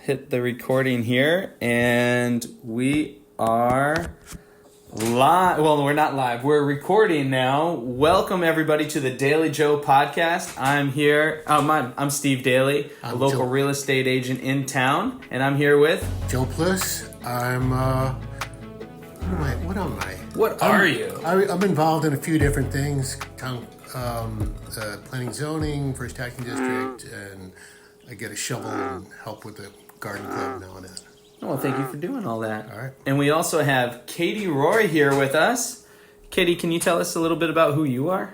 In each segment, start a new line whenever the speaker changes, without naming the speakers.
hit the recording here, and we are live. Well, we're not live. We're recording now. Welcome, everybody, to the Daly Joe podcast. I'm here. I'm Steve Daly, a local real estate agent in town, and I'm here with
Joe Plus. I'm. What am I?
What are you?
I'm involved in a few different things. Town planning, zoning, first taxing district, and I get a shovel and help with the garden club now and then.
Well, thank you for doing all that.
All right.
And we also have Katie Roy here with us. Katie, can you tell us a little bit about who you are?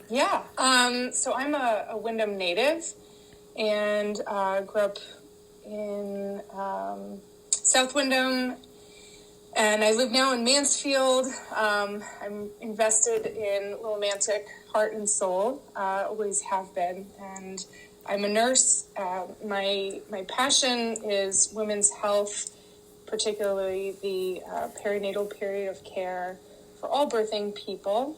Yeah. So I'm a Wyndham native and grew up in South Wyndham, and I live now in Mansfield. I'm invested in Willimantic, heart and soul, always have been, and I'm a nurse. My passion is women's health, particularly the perinatal period of care for all birthing people.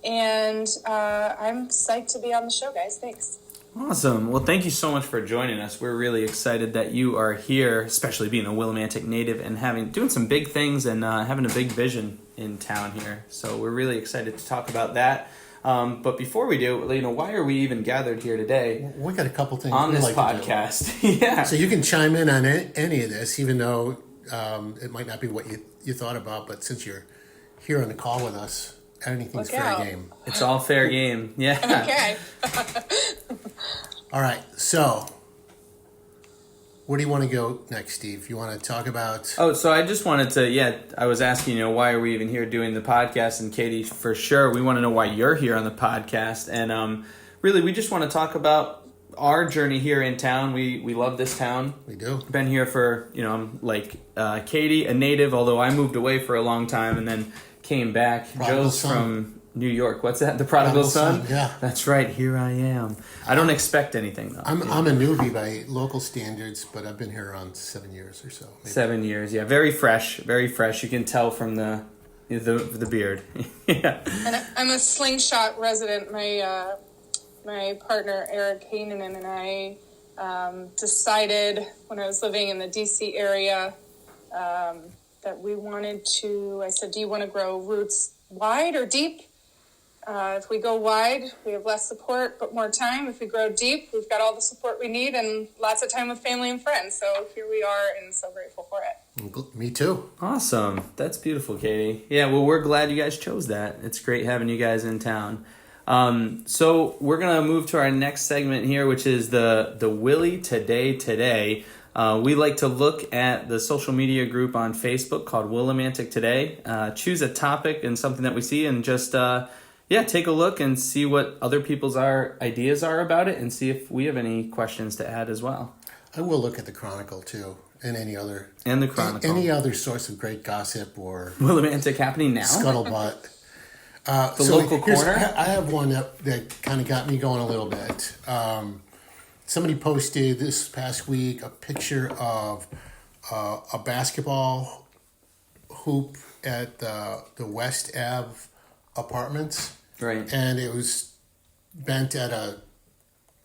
And I'm psyched to be on the show, guys. Thanks.
Awesome. Well, thank you so much for joining us. We're really excited that you are here, especially being a Willimantic native and doing some big things and having a big vision in town here. So we're really excited to talk about that. But before we do, why are we even gathered here today?
We got a couple things
on this podcast. Yeah.
So you can chime in on any of this, even though it might not be what you thought about. But since you're here on the call with us, anything's fair game.
It's all fair game. Yeah.
Okay.
All right. So where do you want to go next, Steve? You want to talk about...
Oh, so I just wanted to, I was asking, why are we even here doing the podcast? And Katie, for sure, we want to know why you're here on the podcast. And really, we just want to talk about our journey here in town. We love this town.
We do.
Been here for, I'm like Katie, a native, although I moved away for a long time and then came back.
Prodigal
Joe's
son.
From New York. What's that? The prodigal son?
Yeah.
That's right. Here I am. I don't expect anything, though.
I'm a newbie by local standards, but I've been here around 7 years or so. Maybe.
7 years, yeah. Very fresh, very fresh. You can tell from the beard. Yeah.
And I'm a Slingshot resident. My partner, Eric Haneman, and I decided when I was living in the D.C. area that we wanted to, I said, do you want to grow roots wide or deep? If we go wide, we have less support, but more time. If we grow deep, we've got all the support we need and lots of time with family and friends. So here we are, and so grateful for it.
Me too.
Awesome. That's beautiful, Katie. Yeah, well, we're glad you guys chose that. It's great having you guys in town. So we're going to move to our next segment here, which is the Willie Today. We like to look at the social media group on Facebook called Willimantic Today, choose a topic and something that we see and just... take a look and see what other people's ideas are about it and see if we have any questions to add as well.
I will look at the Chronicle, too, and any other...
And the Chronicle.
Any other source of great gossip or...
Willimantic happening now?
Scuttlebutt.
The local corner?
I have one that kind of got me going a little bit. Somebody posted this past week a picture of a basketball hoop at the West Ave apartments.
Right.
And it was bent at a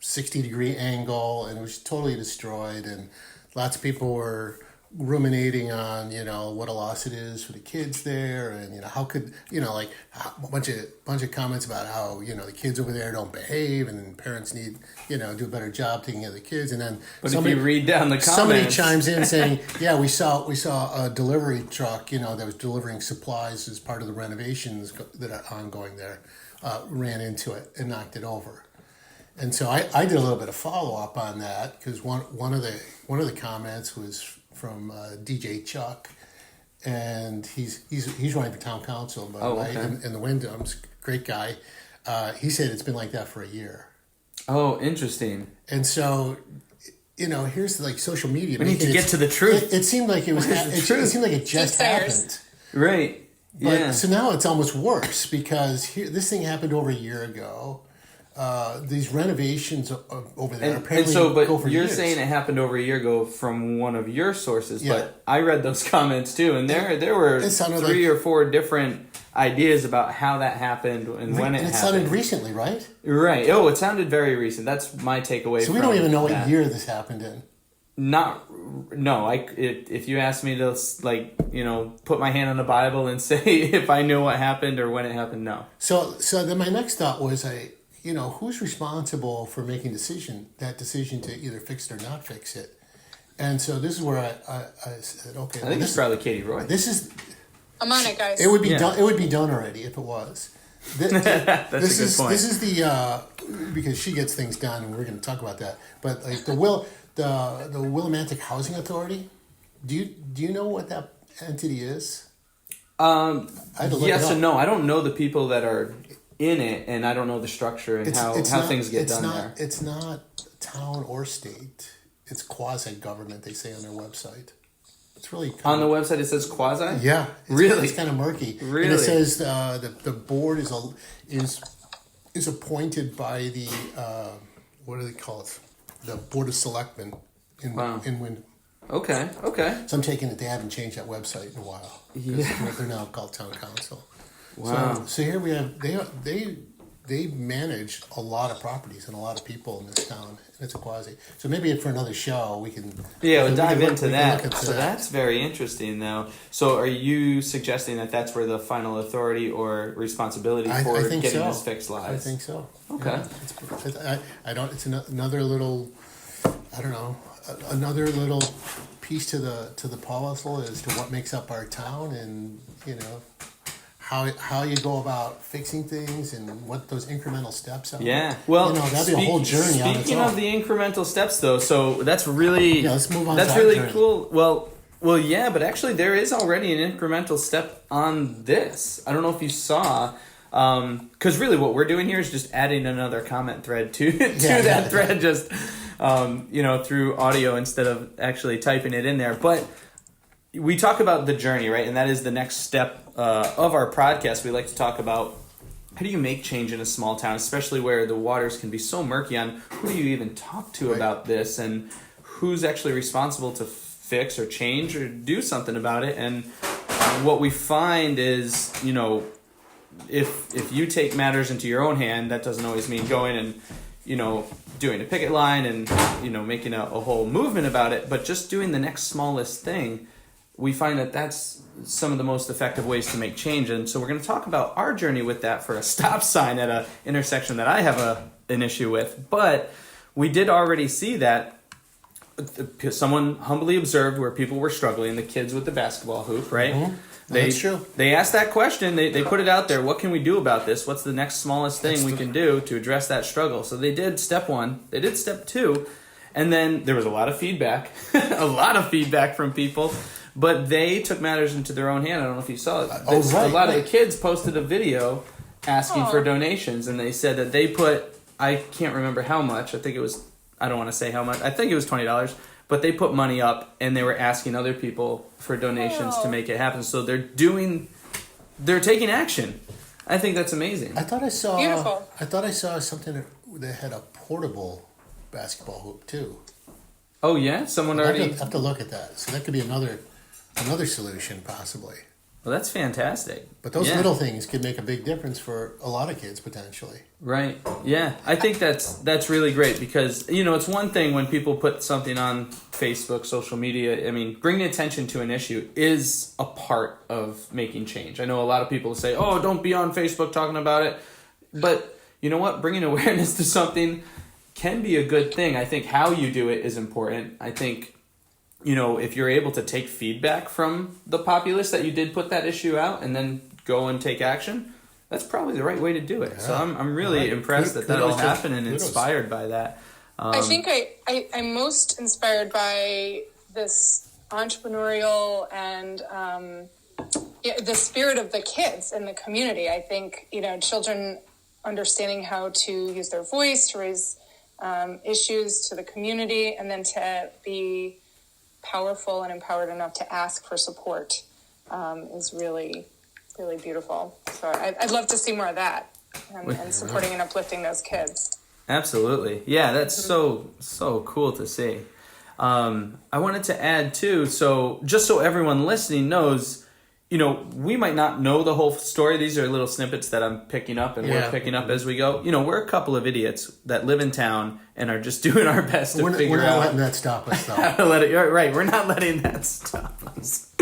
60-degree angle, and it was totally destroyed. And lots of people were ruminating on, what a loss it is for the kids there, and how could, a bunch of comments about how the kids over there don't behave, and parents need do a better job taking care of the kids. And then
if you read down the comments,
somebody chimes in saying, "Yeah, we saw a delivery truck, that was delivering supplies as part of the renovations that are ongoing there, ran into it and knocked it over." And so I did a little bit of follow up on that because one of the comments was from DJ Chuck, and he's running for town council, by the way, in the Wyndhams. Great guy. He said it's been like that for a year.
Oh, interesting.
And so, here's like social media.
We need to get to the truth.
It seemed like it seemed like it just happened.
Right.
But so now it's almost worse because this thing happened over a year ago. These renovations over there apparently go for
you're
years.
saying it happened over a year ago from one of your sources, but I read those comments too, and there were 3 or 4 different ideas about how that happened and when it happened. It
sounded recently, right?
Right. Oh, it sounded very recent. That's my takeaway.
So we don't even know what year this happened in.
If you asked me to put my hand on the Bible and say if I knew what happened or when it happened, no.
So then my next thought was, who's responsible for making that decision to either fix it or not fix it? And so this is where I said, okay.
I think it's probably Katie Roy.
This is.
I'm on it, guys.
It would be done. It would be done already if it was.
That's a good point.
This is the because she gets things done, and we're going to talk about that. But like the Willimantic Housing Authority. Do you know what that entity is?
Yes and no. I don't know the people that are in it, and I don't know the structure and how things get done there.
It's not town or state. It's quasi-government, they say on their website. It's really
on the website. It says quasi.
Yeah,
really,
it's kind of murky.
Really,
and it says the board is appointed by the what do they call it? The Board of Selectmen in Wyndham.
Okay.
So I'm taking it they haven't changed that website in a while.
Yeah,
they're now called Town Council.
Wow.
So here we have they manage a lot of properties and a lot of people in this town. And it's a quasi. So maybe for another show we can.
Yeah, we'll dive into that. So that's very interesting, though. So are you suggesting that that's where the final authority or responsibility for getting this fixed lies?
I think so.
Okay.
Yeah, it's another little. I don't know. Another little piece to the puzzle as to what makes up our town, and how you go about fixing things and what those incremental steps are.
Yeah, well,
that'd be a whole journey.
Speaking of the incremental steps, though, so that's really
let's move on.
That's really cool. Well, yeah, but actually there is already an incremental step on this. I don't know if you saw. Because really, what we're doing here is just adding another comment thread to that thread, just through audio instead of actually typing it in there. But we talk about the journey, right? And that is the next step of our podcast. We like to talk about how do you make change in a small town, especially where the waters can be so murky on who do you even talk to about this and who's actually responsible to fix or change or do something about it. And what we find is, if you take matters into your own hand, that doesn't always mean going and, doing a picket line and, making a whole movement about it, but just doing the next smallest thing. We find that that's some of the most effective ways to make change. And so we're going to talk about our journey with that for a stop sign at an intersection that I have an issue with. But we did already see that someone humbly observed where people were struggling, the kids with the basketball hoop, right?
Mm-hmm. That's true.
They asked that question. They put it out there. What can we do about this? What's the next smallest thing we can do to address that struggle? So they did step one. They did step two. And then there was a lot of feedback, from people. But they took matters into their own hand. I don't know if you saw it. A lot of the kids posted a video asking for donations. And they said that they put, I can't remember how much. I don't want to say how much. I think it was $20. But they put money up and they were asking other people for donations to make it happen. So they're taking action. I think that's amazing.
I thought I saw
Beautiful.
I thought I saw something that had a portable basketball hoop too.
Oh yeah? Someone already
I have to look at that. So that could be another solution possibly.
Well, that's fantastic.
But those little things could make a big difference for a lot of kids potentially.
Right. Yeah. I think that's really great because, it's one thing when people put something on Facebook, social media. I mean, bringing attention to an issue is a part of making change. I know a lot of people say, oh, don't be on Facebook talking about it. But you know what? Bringing awareness to something can be a good thing. I think how you do it is important. I think, if you're able to take feedback from the populace that you did put that issue out and then go and take action, that's probably the right way to do it. Yeah. So I'm really impressed that all happened and inspired by that.
I think I'm most inspired by this entrepreneurial and the spirit of the kids in the community. I think, children understanding how to use their voice to raise issues to the community and then to be powerful and empowered enough to ask for support is really, really beautiful. So I'd love to see more of that and supporting and uplifting those kids.
Absolutely. Yeah, that's so cool to see. I wanted to add too, so just so everyone listening knows, we might not know the whole story. These are little snippets that I'm picking up and we're picking up as we go. We're a couple of idiots that live in town and are just doing our best to figure out.
We're not letting that stop us, though.
How to let it, right, we're not letting that stop us.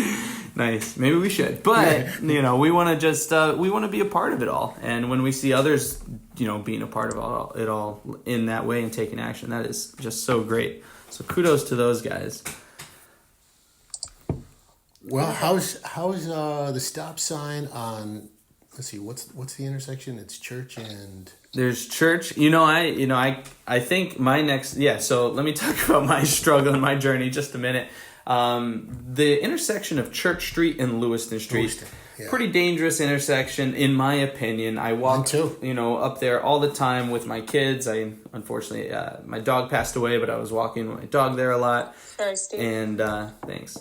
Nice. Maybe we should. But, we want to just, we want to be a part of it all. And when we see others, being a part of it all in that way and taking action, that is just so great. So kudos to those guys.
Well, how's the stop sign on? Let's see, what's the intersection? It's Church and
there's Church. I think my next So let me talk about my struggle and my journey just a minute. The intersection of Church Street and Lewiston Street, pretty dangerous intersection in my opinion. I walk up there all the time with my kids. I unfortunately my dog passed away, but I was walking with my dog there a lot.
Sorry, Steve.
And thanks.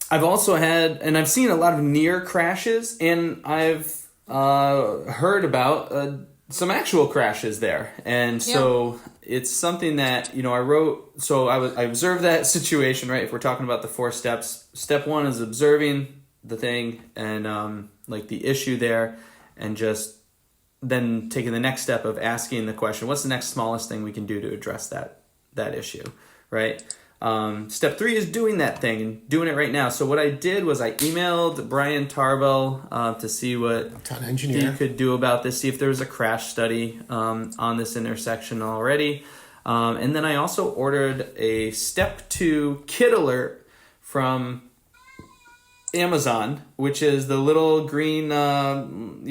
I've also had, and I've seen a lot of near crashes, and I've heard about some actual crashes there. And so it's something that, I wrote, so I observed that situation, right? If we're talking about the 4 steps, step 1 is observing the thing and the issue there, and just then taking the next step of asking the question, what's the next smallest thing we can do to address that issue, right? Step 3 is doing that thing and doing it right now. So what I did was I emailed Brian Tarbell to see what he could do about this, see if there was a crash study on this intersection already. And then I also ordered a step 2 kid alert from Amazon, which is the little green person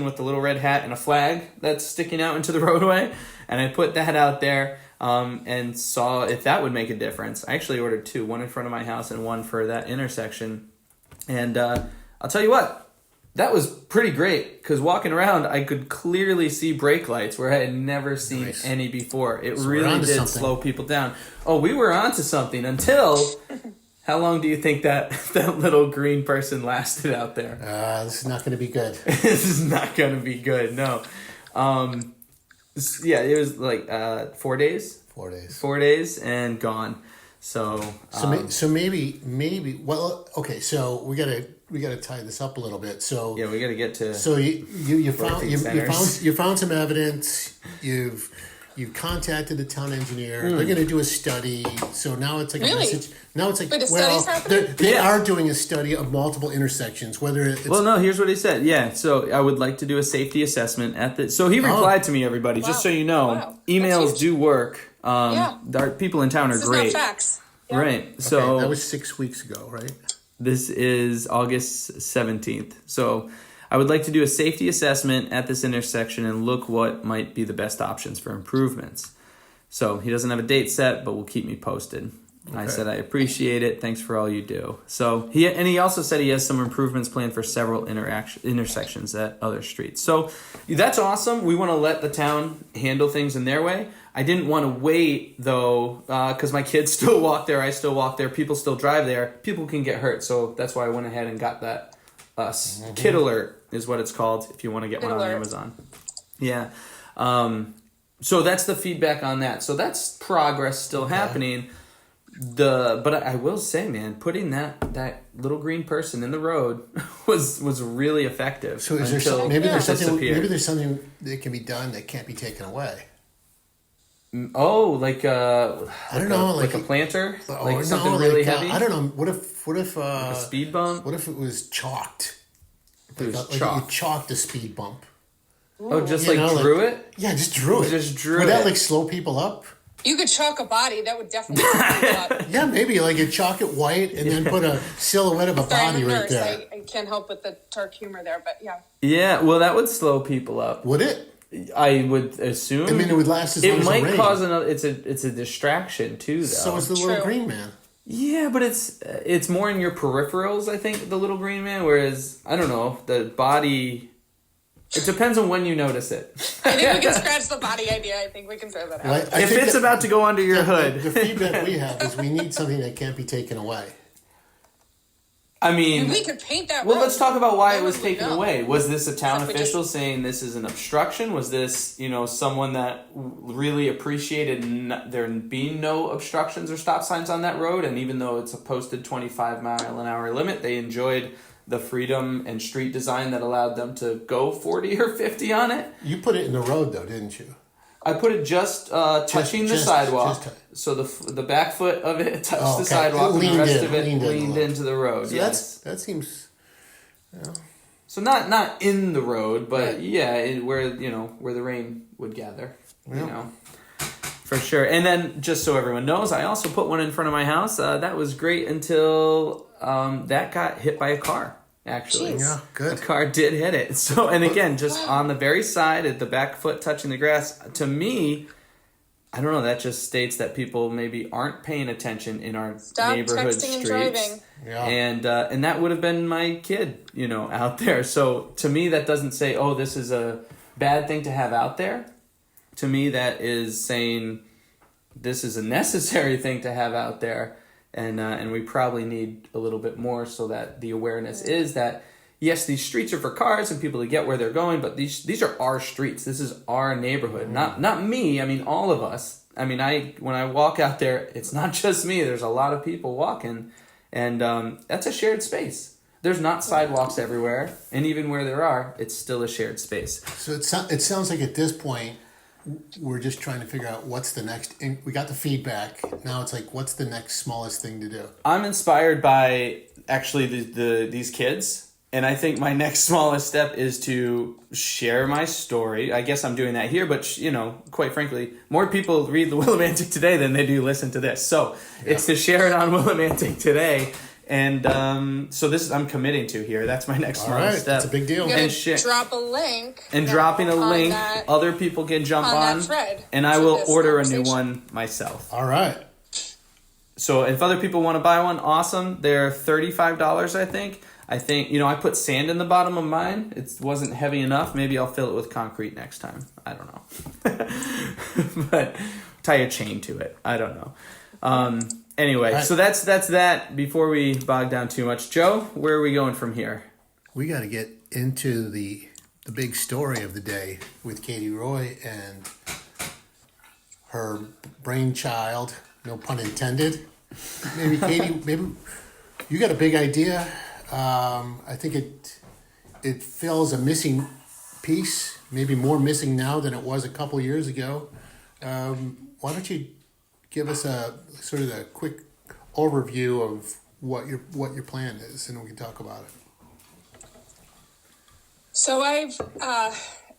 with the little red hat and a flag that's sticking out into the roadway. And I put that out there. And saw if that would make a difference. I actually ordered 2, one in front of my house and one for that intersection. And I'll tell you what, that was pretty great because walking around, I could clearly see brake lights where I had never seen any before. It really did slow people down. Oh, we were onto something until... How long do you think that little green person lasted out there?
This is not going to be good.
This is not going to be good, no. It was like 4 days.
4 days.
4 days and gone. So
maybe. Well, okay. So we gotta tie this up a little bit. So
yeah, we gotta get to.
So you found some evidence. You've contacted the town engineer. They're going to do a study. So now it's like a message. Now it's like, they are doing a study of multiple intersections. Whether it's
here's what he said. Yeah, so I would like to do a safety assessment at the. So he replied to me, everybody. Just so you know, emails do work. Our people in town are great.
This is not facts. Yep.
Right. So
that was 6 weeks ago, right?
This is August 17th. So. I would like to do a safety assessment at this intersection and look what might be the best options for improvements. So he doesn't have a date set, but will keep me posted. Okay. I said, I appreciate it. Thanks for all you do. So he also said he has some improvements planned for several intersections at other streets. So that's awesome. We want to let the town handle things in their way. I didn't want to wait, though, because my kids still walk there. I still walk there. People still drive there. People can get hurt. So that's why I went ahead and got that. Kid alert is what it's called if you want to get one on Amazon. Yeah. So that's the feedback on that. So that's progress still happening. But I will say, man, putting that little green person in the road was really effective.
So is there maybe there's something that can be done that can't be taken away?
Oh, like I don't know, like a planter, like something really heavy.
I don't know. What if like
a speed bump?
What if it was chalked?
It was
like you chalked a speed bump.
Oh, just drew it?
Yeah, just drew it.
Just drew
Would
it.
Would that slow people up?
You could chalk a body. That would definitely slow people up.
Yeah, maybe like you chalk it white and then put a silhouette of a body right there.
I can't help with the dark humor there, but yeah.
Yeah, well, that would slow people up.
Would it?
I would assume.
I mean, it would last as long as the rain.
It might cause another. It's a distraction too, though.
So is the little green man.
Yeah, but it's more in your peripherals. I think the little green man. Whereas I don't know the body. It depends on when you notice it.
I think we can scratch the body idea. I think we can throw that out.
If it's about to go under your hood.
The feedback we have is we need something that can't be taken away.
I mean,
we could paint that.
well,
road.
let's talk about why
No
it was
one would
taken
know.
away. Was this a town
Except we
official saying this is an obstruction? Was this, someone that really appreciated there being no obstructions or stop signs on that road? And even though it's a posted 25-mile-an-hour limit, they enjoyed the freedom and street design that allowed them to go 40 or 50 on it.
You put it in the road though, didn't you?
I put it just touching the sidewalk, so the back foot of it touched the sidewalk, and the rest of it leaned into the road.
So
yes,
that seems.
So not in the road, but
right.
where the rain would gather. For sure. And then just so everyone knows, I also put one in front of my house. That was great until that got hit by a car. Actually,
Jeez.
Yeah, good.
The car did hit it. So, and again, just on the very side, at the back foot touching the grass. To me, I don't know. That just states that people maybe aren't paying attention in our neighborhood
texting and
streets.
driving.
Yeah.
And that would have been my kid, out there. So to me, that doesn't say, oh, this is a bad thing to have out there. To me, that is saying this is a necessary thing to have out there. And we probably need a little bit more so that the awareness is that, yes, these streets are for cars and people to get where they're going, but these are our streets. This is our neighborhood. Not me. I mean, all of us. I mean, when I walk out there, it's not just me. There's a lot of people walking, and that's a shared space. There's not sidewalks everywhere, and even where there are, it's still a shared space.
So it sounds like at this point, we're just trying to figure out what's the next. And we got the feedback. Now it's like, what's the next smallest thing to do?
I'm inspired by actually these kids, and I think my next smallest step is to share my story. I guess I'm doing that here, but quite frankly, more people read the Willimantic today than they do listen to this. So it's to share it on Willimantic today. And so I'm committing to here. That's my next smallest step.
That's a big deal.
You're gonna drop a link.
And dropping a link, other people can jump on.
That thread
and I will order a new one myself.
All right.
So if other people want to buy one, awesome. They're $35, I think. I put sand in the bottom of mine. It wasn't heavy enough. Maybe I'll fill it with concrete next time. I don't know. But tie a chain to it. I don't know. Anyway, right. So that's that. Before we bog down too much, Joe, where are we going from here?
We got to get into the big story of the day with Katie Roy and her brainchild. No pun intended. Maybe Katie. Maybe you got a big idea. I think it fills a missing piece. Maybe more missing now than it was a couple years ago. Why don't you give us a sort of a quick overview of what your plan is, and we can talk about it.
So I've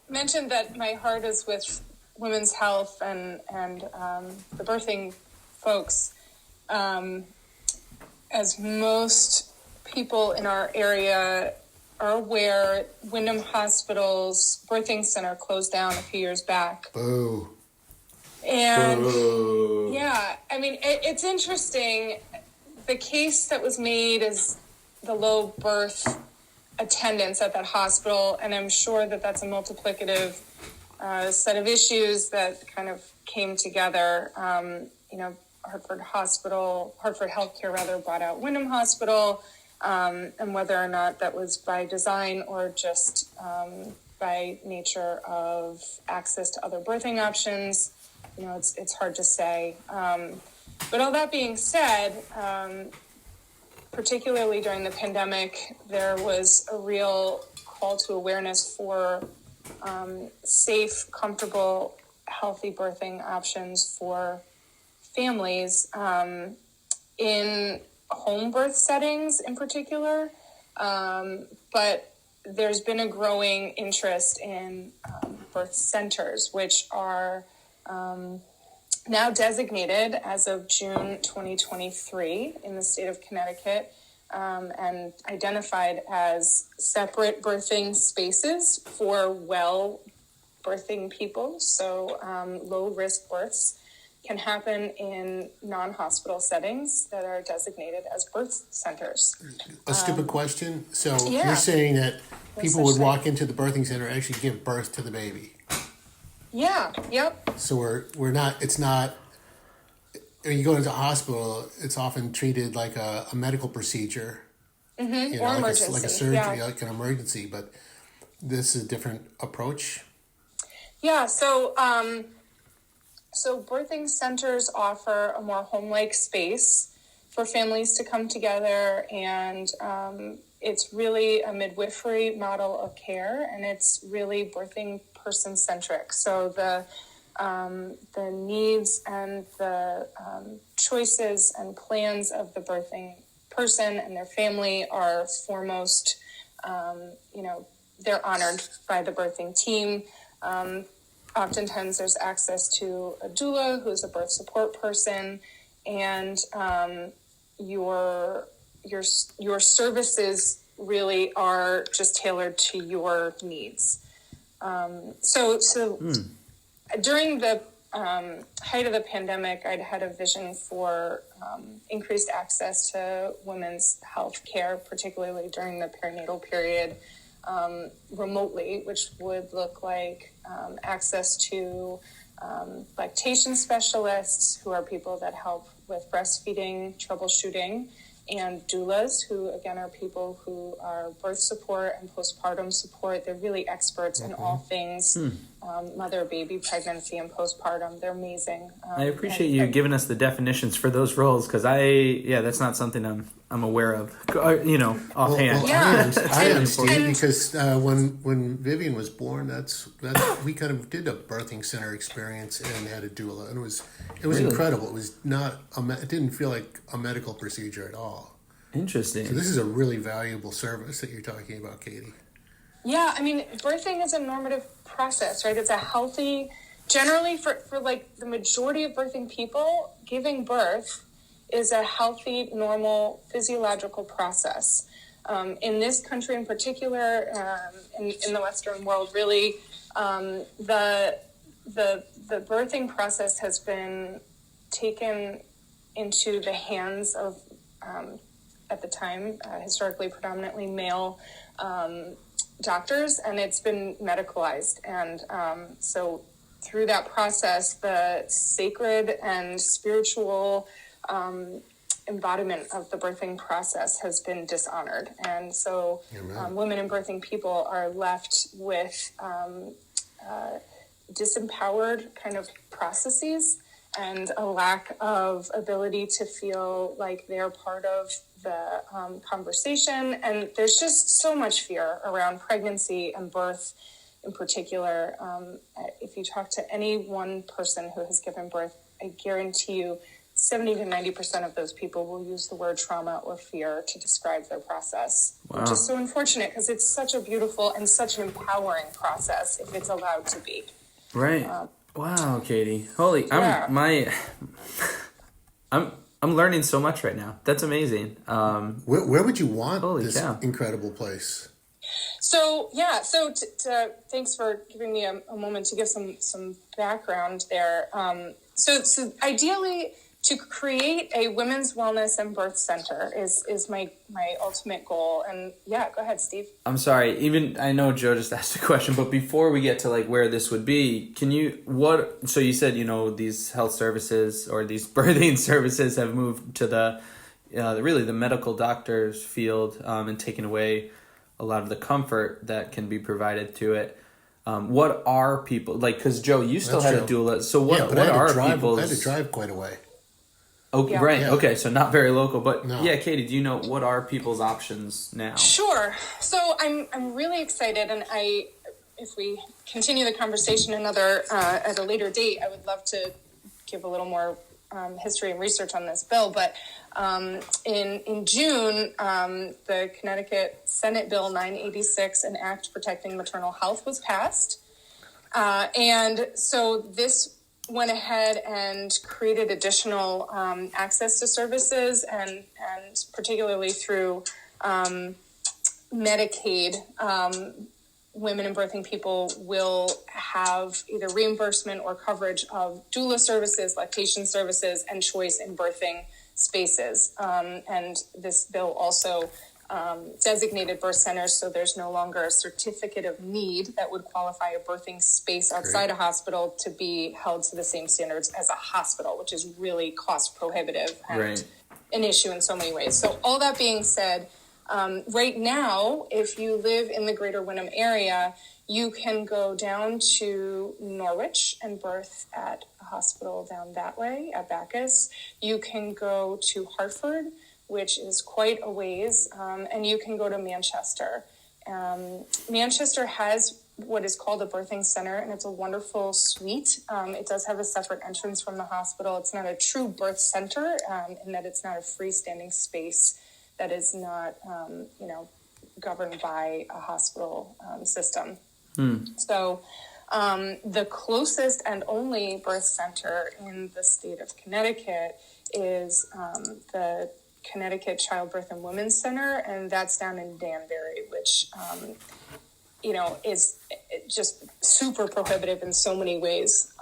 mentioned that my heart is with women's health and the birthing folks. As most people in our area are aware, Wyndham Hospital's birthing center closed down a few years back.
Boo.
And yeah, I mean, it's interesting. The case that was made is the low birth attendance at that hospital, and I'm sure that that's a multiplicative set of issues that kind of came together. Hartford Healthcare rather bought out Wyndham Hospital, and whether or not that was by design or just by nature of access to other birthing options. It's hard to say. But all that being said, particularly during the pandemic, there was a real call to awareness for safe, comfortable, healthy birthing options for families in home birth settings in particular. But there's been a growing interest in birth centers, which are now designated as of June 2023 in the state of Connecticut and identified as separate birthing spaces for well birthing people. So low risk births can happen in non-hospital settings that are designated as birth centers.
A stupid question. So
yeah.
You're saying that people would walk into the birthing center and actually give birth to the baby.
Yeah. Yep.
So we're not. It's not. When you go into a hospital, it's often treated like a medical procedure, You
Or
know,
emergency.
like a surgery,
Yeah.
like an emergency, but this is a different approach.
Yeah. So birthing centers offer a more home-like space for families to come together, and it's really a midwifery model of care, and it's really birthing person-centric. So the needs and the choices and plans of the birthing person and their family are foremost. They're honored by the birthing team. Oftentimes there's access to a doula who's a birth support person, and your services really are just tailored to your needs. During the height of the pandemic, I'd had a vision for increased access to women's health care, particularly during the perinatal period, remotely, which would look like access to lactation specialists, who are people that help with breastfeeding, troubleshooting, and doulas, who again are people who are birth support and postpartum support. They're really experts in all things mother, baby, pregnancy, and postpartum. They're amazing.
I appreciate you giving us the definitions for those roles, because that's not something I'm aware of, offhand.
I understand because when Vivian was born, that's we kind of did a birthing center experience and had a doula, and it was really incredible. It was not it didn't feel like a medical procedure at all.
Interesting.
So this is a really valuable service that you're talking about, Katie.
Yeah, I mean, birthing is a normative process, right? It's a healthy, generally for like the majority of birthing people, giving birth is a healthy, normal, physiological process. In this country in particular, in the Western world, really, the birthing process has been taken into the hands of, at the time, historically predominantly male doctors, and it's been medicalized. And so through that process, the sacred and spiritual embodiment of the birthing process has been dishonored. And so women and birthing people are left with disempowered kind of processes and a lack of ability to feel like they're part of the conversation. And there's just so much fear around pregnancy and birth in particular. If you talk to any one person who has given birth, I guarantee you 70 to 90% of those people will use the word trauma or fear to describe their process.
Wow.
Which is so unfortunate, because it's such a beautiful and such an empowering process if it's allowed to be.
Right. Wow, Katie. Holy, I'm learning so much right now. That's amazing.
Where would you want this
cow.
incredible place?
So thanks for giving me a moment to give some background there. So ideally, to create a women's wellness and birth center is my ultimate goal. And yeah, go ahead, Steve.
I'm sorry. I know Joe just asked a question, but before we get to like where this would be, so you said, these health services or these birthing services have moved to the medical doctor's field, and taken away a lot of the comfort that can be provided to it. What are people like? Because Joe, you still had a doula. So what are people?
I had to drive quite a way.
Okay,
Yeah.
right.
Yeah.
Okay, so not very local, but
No.
yeah, Katie, do you know what are people's options now?
Sure. So I'm really excited, and if we continue the conversation at a later date, I would love to give a little more history and research on this bill. But in June, the Connecticut Senate Bill 986, an act protecting maternal health, was passed, and so this went ahead and created additional access to services, and particularly through Medicaid, women and birthing people will have either reimbursement or coverage of doula services, lactation services, and choice in birthing spaces. And this bill also designated birth centers, so there's no longer a certificate of need that would qualify a birthing space outside a hospital to be held to the same standards as a hospital, which is really cost prohibitive and an issue in so many ways. So all that being said, Right now, if you live in the greater Wyndham area, you can go down to Norwich and birth at a hospital down that way at Bacchus. You can go to Hartford, which is quite a ways, and you can go to Manchester. Manchester has what is called a birthing center, and it's a wonderful suite. It does have a separate entrance from the hospital. It's not a true birth center in that it's not a freestanding space that is not, governed by a hospital system. So the closest and only birth center in the state of Connecticut is the Connecticut Childbirth and Women's Center, and that's down in Danbury, which, is just super prohibitive in so many ways.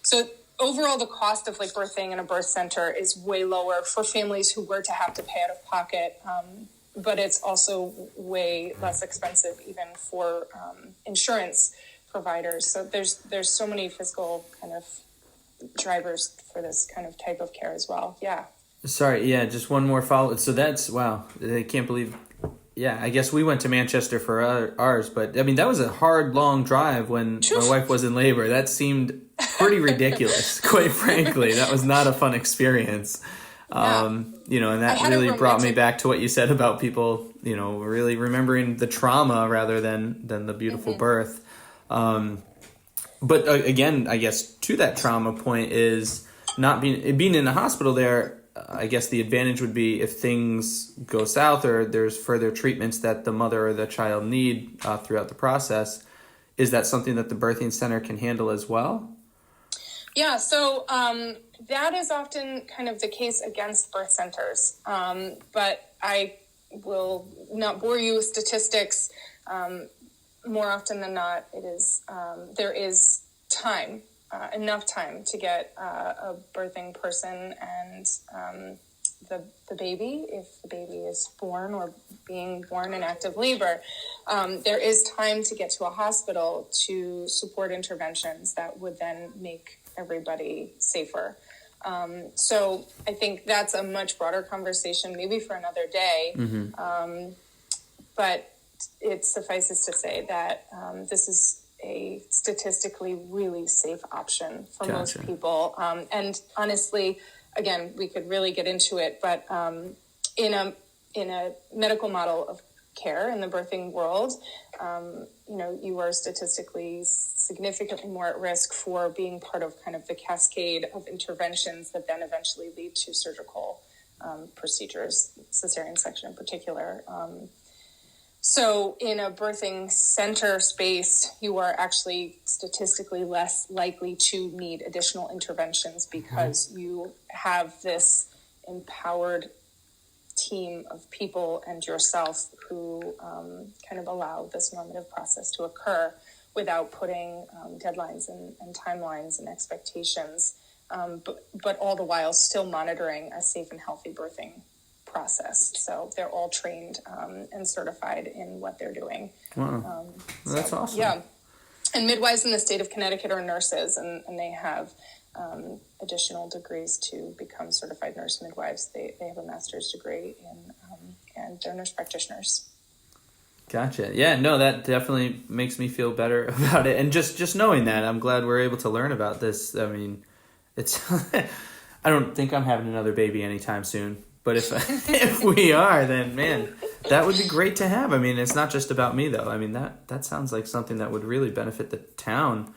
So overall, the cost of birthing in a birth center is way lower for families who were to have to pay out of pocket. But it's also way less expensive even for insurance providers. So there's so many fiscal kind of drivers for this kind of type of care as well. Yeah.
Sorry, yeah, just one more follow. So that's, wow, I can't believe, yeah, I guess we went to Manchester for ours, but I mean, that was a hard, long drive when my wife was in labor. That seemed pretty ridiculous, quite frankly. That was not a fun experience.
Yeah.
And that really brought me back to what you said about people, really remembering the trauma rather than the beautiful birth. But again, I guess to that trauma point is not being in the hospital there. I guess the advantage would be if things go south or there's further treatments that the mother or the child need throughout the process. Is that something that the birthing center can handle as well?
Yeah, so that is often kind of the case against birth centers. But I will not bore you with statistics. More often than not, it is there is time. Enough time to get a birthing person and the baby, if the baby is born or being born in active labor, there is time to get to a hospital to support interventions that would then make everybody safer. So I think that's a much broader conversation, maybe for another day. But it suffices to say that this is a statistically really safe option for most people. And honestly, again, we could really get into it, but in a medical model of care in the birthing world, you are statistically significantly more at risk for being part of kind of the cascade of interventions that then eventually lead to surgical procedures, cesarean section in particular. So in a birthing center space, you are actually statistically less likely to need additional interventions because you have this empowered team of people and yourself who kind of allow this normative process to occur without putting deadlines and timelines and expectations, but all the while still monitoring a safe and healthy birthing process. So they're all trained and certified in what they're doing.
Wow. That's awesome.
Yeah. And midwives in the state of Connecticut are nurses, and they have additional degrees to become certified nurse midwives. They have a master's degree and they're nurse practitioners.
Gotcha. Yeah, no, that definitely makes me feel better about it. And just knowing that, I'm glad we're able to learn about this. I mean, it's I don't think I'm having another baby anytime soon. But if we are, then, man, that would be great to have. I mean, it's not just about me, though. I mean, that sounds like something that would really benefit the town.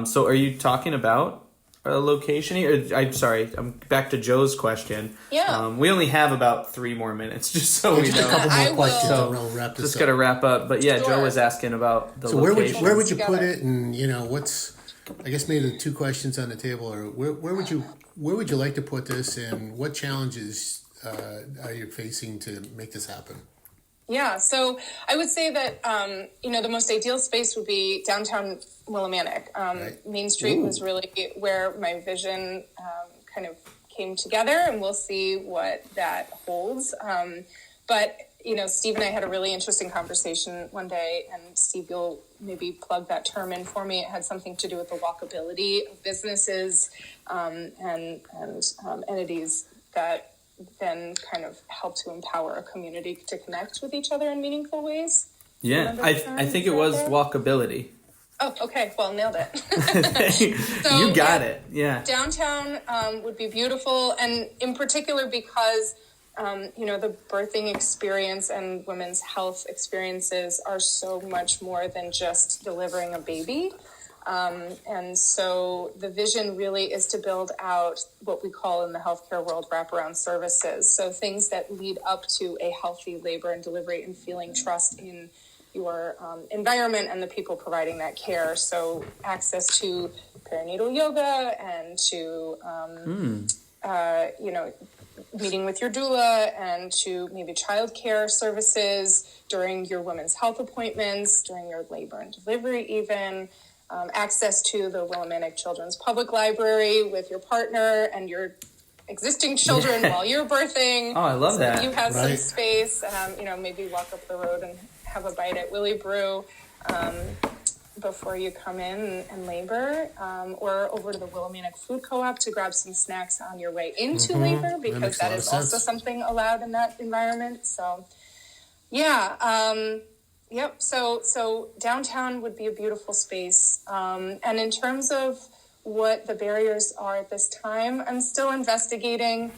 So are you talking about a location here? I'm sorry, I'm back to Joe's question.
Yeah.
We only have about 3 more minutes, just so we
Just
know.
a couple more questions
So
and we'll wrap this
just
up.
got to wrap up. But yeah,
Sure.
Joe was asking about the
So
location.
where would you put it, and what's, I guess maybe the 2 questions on the table are where would you like to put this, and what challenges are you facing to make this happen?
Yeah, so I would say that, the most ideal space would be downtown Willimantic.
Right.
Main Street was really where my vision kind of came together, and we'll see what that holds. But, Steve and I had a really interesting conversation one day, and Steve, you'll maybe plug that term in for me. It had something to do with the walkability of businesses and entities that then kind of help to empower a community to connect with each other in meaningful ways.
Yeah, I think it was walkability.
Oh, okay. Well, nailed it. So,
you got it. Yeah.
Downtown would be beautiful, and in particular because the birthing experience and women's health experiences are so much more than just delivering a baby. And so the vision really is to build out what we call in the healthcare world wraparound services. So things that lead up to a healthy labor and delivery and feeling trust in your environment and the people providing that care. So access to perinatal yoga and to, meeting with your doula and to maybe childcare services during your women's health appointments, during your labor and delivery even. Access to the Willimantic Children's Public Library with your partner and your existing children while you're birthing.
Oh, I love
so
that.
You have some
Right.
space, maybe walk up the road and have a bite at Willy Brew before you come in and labor, or over to the Willimantic Food Co-op to grab some snacks on your way into labor, because
makes a
that
lot
is
of
also
sense.
something allowed in that environment. So, yeah. Yep. So downtown would be a beautiful space. And in terms of what the barriers are at this time, I'm still investigating.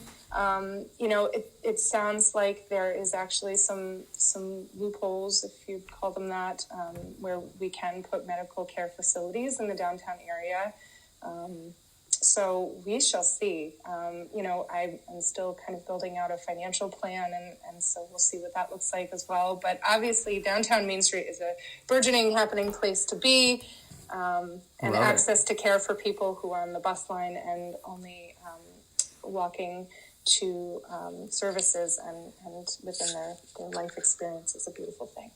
It sounds like there is actually some loopholes, if you'd call them that, where we can put medical care facilities in the downtown area. So we shall see. I'm still kind of building out a financial plan, and so we'll see what that looks like as well. But obviously, downtown Main Street is a burgeoning, happening place to be, and
Love
access to care for people who are on the bus line and only walking to services and within their life experience is a beautiful thing.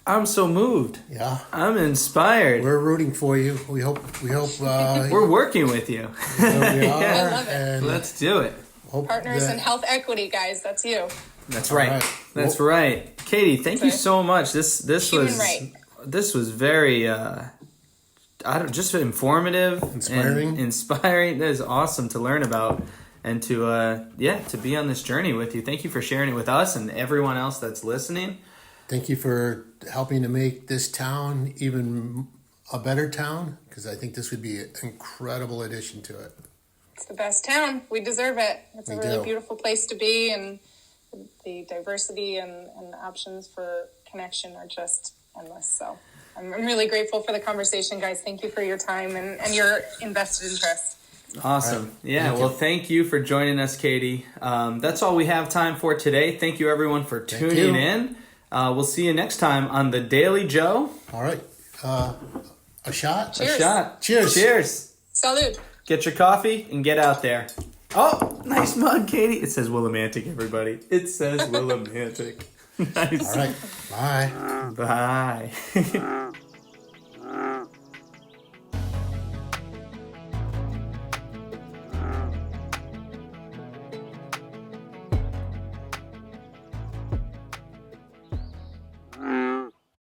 I'm so moved.
Yeah.
I'm inspired.
We're rooting for you. We hope
We're working with you.
there we are.
I love it.
And
Let's do it.
hope
Partners
that-
in health equity, guys. That's you.
That's right.
right.
That's right. Katie, thank you
Okay.
so much. This
Human
was
right.
this was very just informative,
Inspiring.
and inspiring. That is awesome to learn about and to be on this journey with you. Thank you for sharing it with us and everyone else that's listening.
Thank you for helping to make this town even a better town, because I think this would be an incredible addition to it.
It's the best town. We deserve it. It's a
We
really
do.
beautiful place to be, and the diversity and the options for connection are just endless. So I'm really grateful for the conversation, guys. Thank you for your time and your invested interest.
Awesome.
Right.
Yeah.
Thank
Well,
you.
thank you for joining us, Katie. That's all we have time for today. Thank you, everyone, for tuning
you.
in. We'll see you next time on the Daily Joe.
All right. A shot?
Cheers.
A shot.
Cheers.
Cheers.
Salud.
Get your coffee and get out there. Oh, nice mug, Katie. It says Willimantic, everybody. It says Willimantic. Nice.
All right. Bye.
Bye.